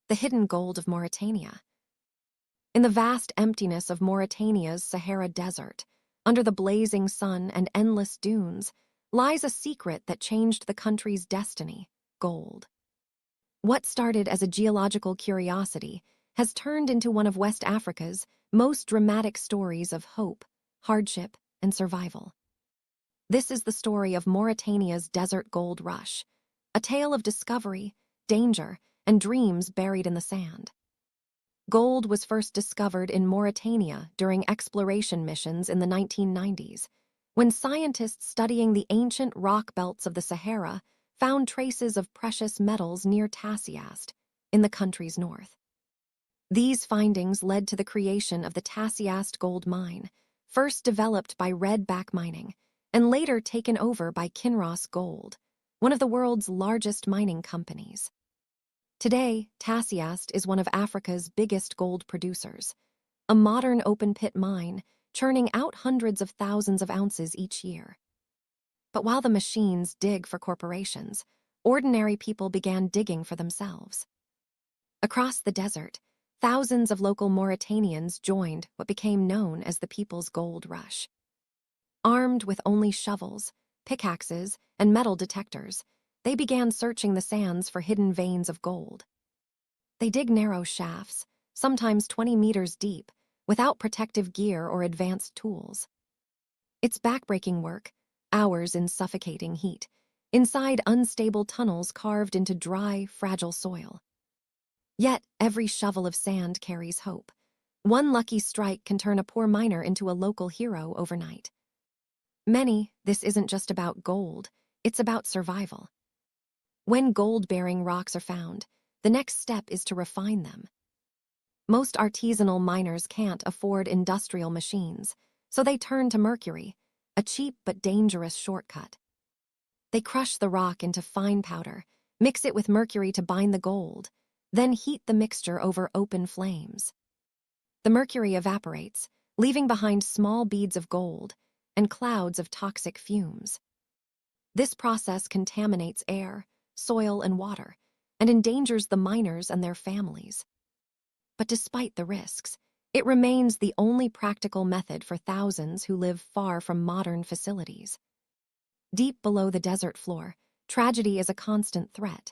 the hidden gold of Mauritania. In the vast emptiness of Mauritania's Sahara Desert, under the blazing sun and endless dunes, lies a secret that changed the country's destiny: gold. What started as a geological curiosity has turned into one of West Africa's most dramatic stories of hope, hardship, and survival. This is the story of Mauritania's desert gold rush, a tale of discovery, danger, and dreams buried in the sand. Gold was first discovered in Mauritania during exploration missions in the 1990s, when scientists studying the ancient rock belts of the Sahara found traces of precious metals near TASIAST, in the country's north. These findings led to the creation of the TASIAST gold mine, first developed by Redback Mining, and later taken over by Kinross Gold, one of the world's largest mining companies. Today, TASIAST is one of Africa's biggest gold producers, a modern open-pit mine churning out hundreds of thousands of ounces each year. But while the machines dig for corporations, ordinary people began digging for themselves. Across the desert, thousands of local Mauritanians joined what became known as the People's Gold Rush. Armed with only shovels, pickaxes, and metal detectors, they began searching the sands for hidden veins of gold. They dig narrow shafts, sometimes 20 meters deep, without protective gear or advanced tools. It's backbreaking work, hours in suffocating heat, inside unstable tunnels carved into dry, fragile soil. Yet, every shovel of sand carries hope. One lucky strike can turn a poor miner into a local hero overnight. Many, this isn't just about gold, it's about survival. When gold-bearing rocks are found, the next step is to refine them. Most artisanal miners can't afford industrial machines, so they turn to mercury, a cheap but dangerous shortcut. They crush the rock into fine powder, mix it with mercury to bind the gold, then heat the mixture over open flames. The mercury evaporates, leaving behind small beads of gold and clouds of toxic fumes. This process contaminates air, soil, and water, and endangers the miners and their families. But despite the risks, it remains the only practical method for thousands who live far from modern facilities. Deep below the desert floor, tragedy is a constant threat.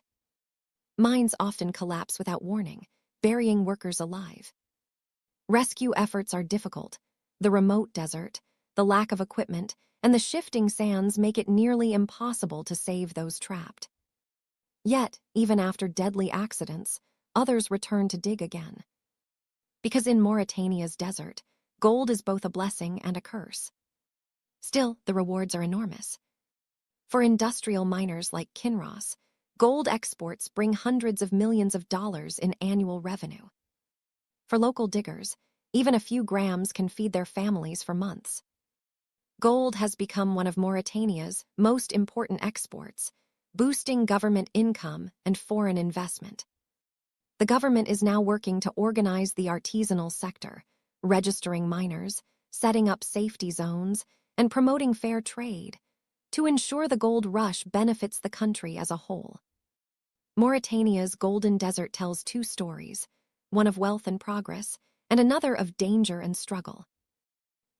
Mines often collapse without warning, burying workers alive. Rescue efforts are difficult. The remote desert, the lack of equipment, and the shifting sands make it nearly impossible to save those trapped. Yet, even after deadly accidents, others return to dig again. Because in Mauritania's desert, gold is both a blessing and a curse. Still, the rewards are enormous. For industrial miners like Kinross, gold exports bring hundreds of millions of dollars in annual revenue. For local diggers, even a few grams can feed their families for months. Gold has become one of Mauritania's most important exports, boosting government income and foreign investment. The government is now working to organize the artisanal sector, registering miners, setting up safety zones, and promoting fair trade, to ensure the gold rush benefits the country as a whole. Mauritania's Golden Desert tells two stories, one of wealth and progress, and another of danger and struggle.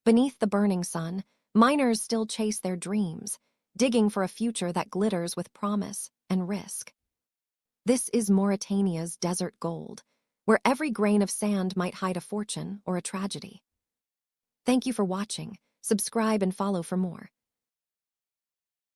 Beneath the burning sun, miners still chase their dreams, digging for a future that glitters with promise and risk. This is Mauritania's desert gold, where every grain of sand might hide a fortune or a tragedy. Thank you for watching. Subscribe and follow for more.